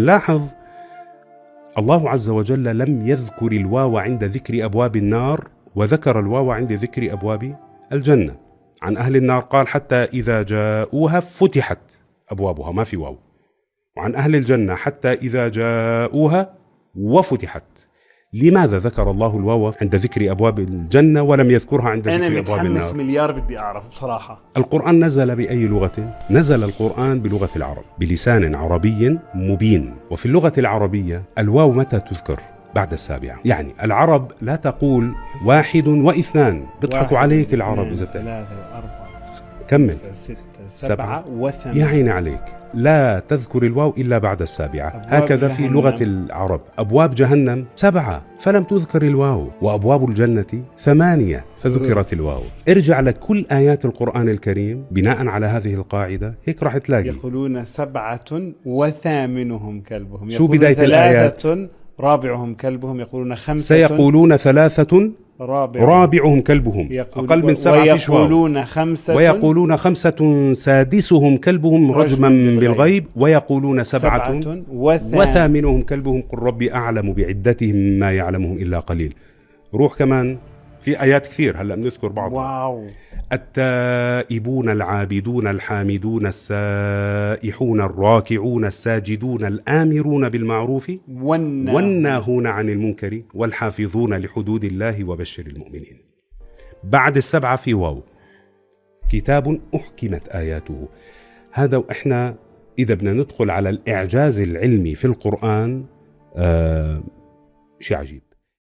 لاحظ الله عز وجل لم يذكر الواو عند ذكر أبواب النار، وذكر الواو عند ذكر أبواب الجنة. عن أهل النار قال حتى إذا جاءوها فتحت أبوابها، ما في واو. وعن أهل الجنة حتى إذا جاءوها وفتحت. لماذا ذكر الله الواو عند ذكر أبواب الجنة ولم يذكرها عند ذكر أبواب النار؟ أنا متحمس مليار بدي أعرف بصراحة. القرآن نزل بأي لغة؟ نزل القرآن بلغة العرب بلسان عربي مبين. وفي اللغة العربية الواو متى تذكر؟ بعد السابعة. يعني العرب لا تقول 1 و2، بيضحكوا عليك العرب. إذا 3 4 كمل 6 7 و8. يا عيني عليك، لا تذكر الواو إلا بعد السابعة. هكذا في لغة العرب. أبواب جهنم 7 فلم تذكر الواو، وأبواب الجنة 8 فذكرت الواو. ارجع لكل آيات القرآن الكريم بناء على هذه القاعدة، هيك راح تلاقي يقولون 7 وثامنهم كلبهم. شو بداية الآيات؟ 3 رابعهم كلبهم. يقولون 5 سيقولون 3 رابعهم كلبهم. أقل من 7 فيش واو. ويقولون 5 سادسهم كلبهم رجما بالغيب. ويقولون 7 وثامنهم كلبهم قل ربي أعلم بعدتهم ما يعلمهم إلا قليل. روح كمان في آيات كثير هلأ بنذكر بعض. واو. التائبون العابدون الحامدون السائحون الراكعون الساجدون الآمرون بالمعروف والناهون عن المنكر والحافظون لحدود الله وبشر المؤمنين. بعد 7 في واو. كتاب أحكمت آياته. هذا. وإحنا إذا بدنا ندخل على الإعجاز العلمي في القرآن شيء عجيب.